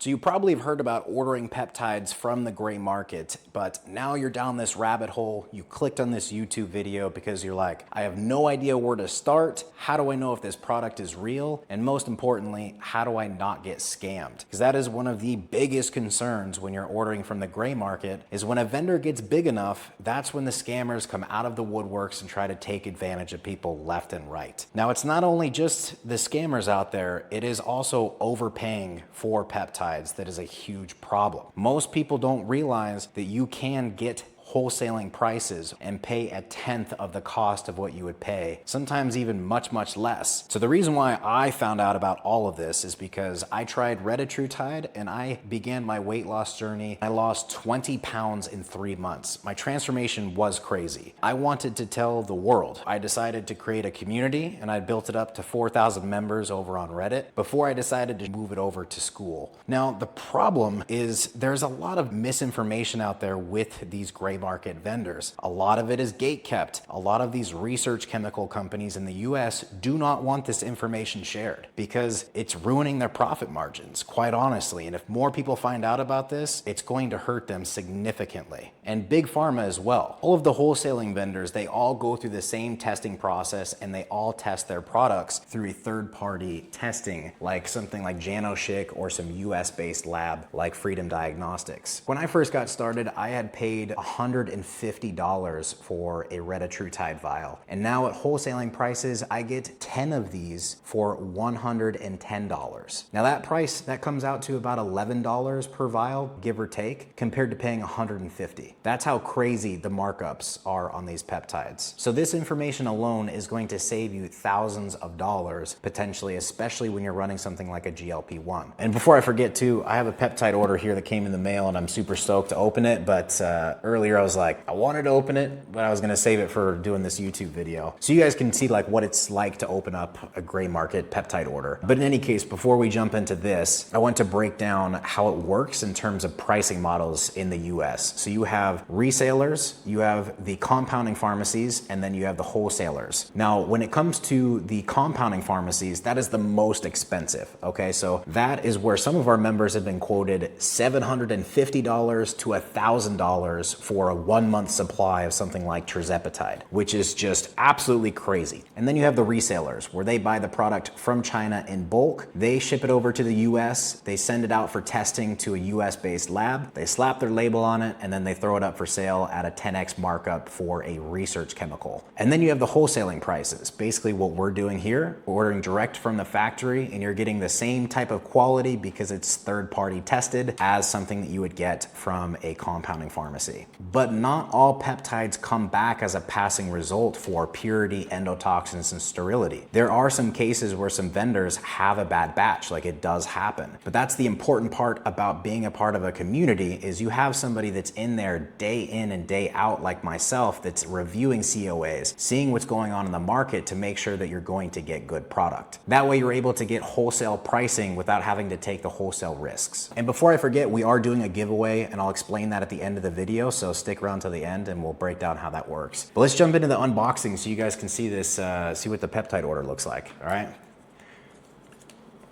So you probably have heard about ordering peptides from the gray market, but now you're down this rabbit hole. You clicked on this YouTube video because you're like, I have no idea where to start. How do I know if this product is real? And most importantly, how do I not get scammed? Because that is one of the biggest concerns when you're ordering from the gray market, is when a vendor gets big enough, that's when the scammers come out of the woodworks and try to take advantage of people left and right. Now, it's not only just the scammers out there, it is also overpaying for peptides. That is a huge problem. Most people don't realize that you can get wholesaling prices and pay a tenth of the cost of what you would pay, sometimes even much, much less. So the reason why I found out about all of this is because I tried retatrutide and I began my weight loss journey. I lost 20 pounds in 3 months. My transformation was crazy. I wanted to tell the world. I decided to create a community and I built it up to 4,000 members over on Reddit before I decided to move it over to school. Now, the problem is there's a lot of misinformation out there with these gray market vendors. A lot of it is gate kept. A lot of these research chemical companies in the US do not want this information shared because it's ruining their profit margins, quite honestly. And if more people find out about this, it's going to hurt them significantly. And big pharma as well. All of the wholesaling vendors, they all go through the same testing process and they all test their products through a third-party testing, like something like Janoschick or some US-based lab like Freedom Diagnostics. When I first got started, I had paid $150 for a retatrutide vial. And now at wholesaling prices, I get 10 of these for $110. Now that price, that comes out to about $11 per vial, give or take, compared to paying $150. That's how crazy the markups are on these peptides. So this information alone is going to save you thousands of dollars, potentially, especially when you're running something like a GLP-1. And before I forget too, I have a peptide order here that came in the mail and I'm super stoked to open it, but earlier I was like, I wanted to open it, but I was gonna save it for doing this YouTube video. So you guys can see like what it's like to open up a gray market peptide order. But in any case, before we jump into this, I want to break down how it works in terms of pricing models in the US. So you have resellers, you have the compounding pharmacies, and then you have the wholesalers. Now, when it comes to the compounding pharmacies, that is the most expensive, okay? So that is where some of our members have been quoted $750 to $1,000 for a 1-month supply of something like tirzepatide, which is just absolutely crazy. And then you have the resellers where they buy the product from China in bulk, they ship it over to the US, they send it out for testing to a US based lab, they slap their label on it, and then they throw it up for sale at a 10x markup for a research chemical. And then you have the wholesaling prices. Basically what we're doing here, we're ordering direct from the factory and you're getting the same type of quality because it's third party tested as something that you would get from a compounding pharmacy. But not all peptides come back as a passing result for purity, endotoxins, and sterility. There are some cases where some vendors have a bad batch, like it does happen. But that's the important part about being a part of a community, is you have somebody that's in there day in and day out, like myself, that's reviewing COAs, seeing what's going on in the market to make sure that you're going to get good product. That way you're able to get wholesale pricing without having to take the wholesale risks. And before I forget, we are doing a giveaway and I'll explain that at the end of the video, so stick around to the end and we'll break down how that works. But let's jump into the unboxing so you guys can see this, see what the peptide order looks like, all right?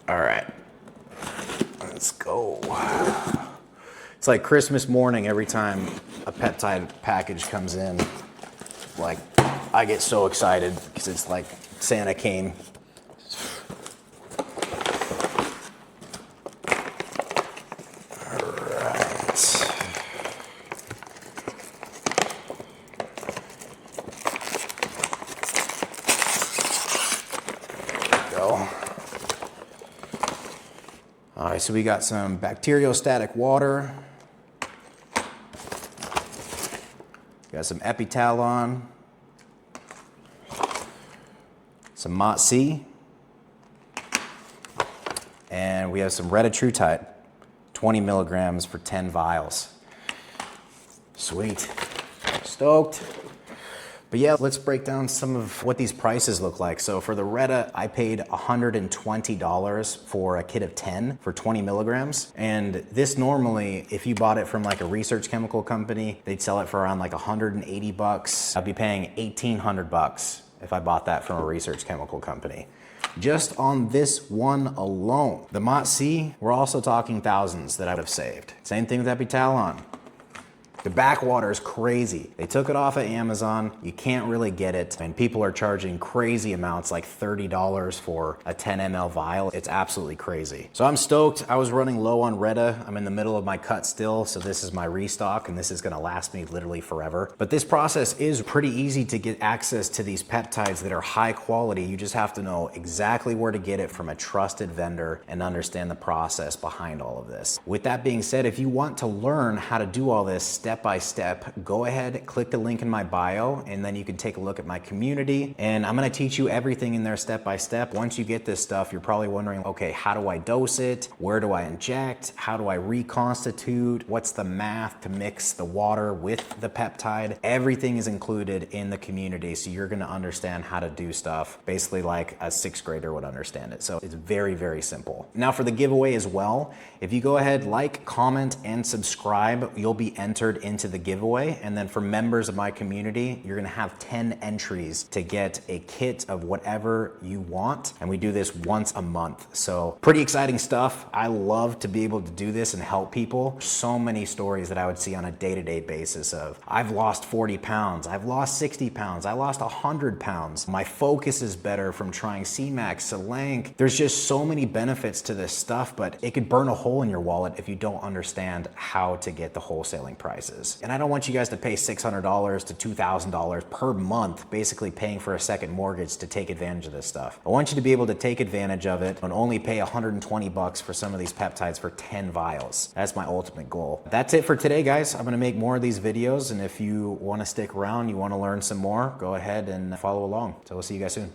All right, let's go. It's like Christmas morning every time a peptide package comes in. Like, I get so excited because it's like Santa came. All right, so we got some bacteriostatic water. Got some Epitalon. Some Mot-C. And we have some retatrutide, 20 milligrams for 10 vials. Sweet. Stoked. But yeah, let's break down some of what these prices look like. So for the Reta, I paid $120 for a kit of 10 for 20 milligrams. And this normally, if you bought it from like a research chemical company, they'd sell it for around like 180 bucks. I'd be paying 1,800 bucks if I bought that from a research chemical company. just on this one alone. The Mott C, we're also talking thousands that I would have saved. Same thing with Epitalon. The backwater is crazy. They took it off of Amazon. You can't really get it. And people are charging crazy amounts, like $30 for a 10 ml vial. It's absolutely crazy. So I'm stoked. I was running low on Reta. I'm in the middle of my cut still. So this is my restock and this is gonna last me literally forever. But this process is pretty easy to get access to these peptides that are high quality. You just have to know exactly where to get it from a trusted vendor and understand the process behind all of this. With that being said, if you want to learn how to do all this step by step, go ahead, click the link in my bio, and then you can take a look at my community. And I'm gonna teach you everything in there step by step. Once you get this stuff, you're probably wondering, okay, how do I dose it? Where do I inject? How do I reconstitute? What's the math to mix the water with the peptide? Everything is included in the community, so you're gonna understand how to do stuff basically like a sixth grader would understand it. So it's very, very simple. Now for the giveaway as well, if you go ahead, like, comment, and subscribe, you'll be entered into the giveaway. And then for members of my community, you're gonna have 10 entries to get a kit of whatever you want. And we do this once a month. So pretty exciting stuff. I love to be able to do this and help people. So many stories that I would see on a day-to-day basis of, I've lost 40 pounds, I've lost 60 pounds, I lost 100 pounds. My focus is better from trying C-Max, Selank. There's just so many benefits to this stuff, but it could burn a hole in your wallet if you don't understand how to get the wholesaling prices. And I don't want you guys to pay $600 to $2,000 per month, basically paying for a second mortgage to take advantage of this stuff. I want you to be able to take advantage of it and only pay 120 bucks for some of these peptides for 10 vials. That's my ultimate goal. That's it for today, guys. I'm gonna make more of these videos, and if you wanna stick around, you wanna learn some more, go ahead and follow along. So we'll see you guys soon.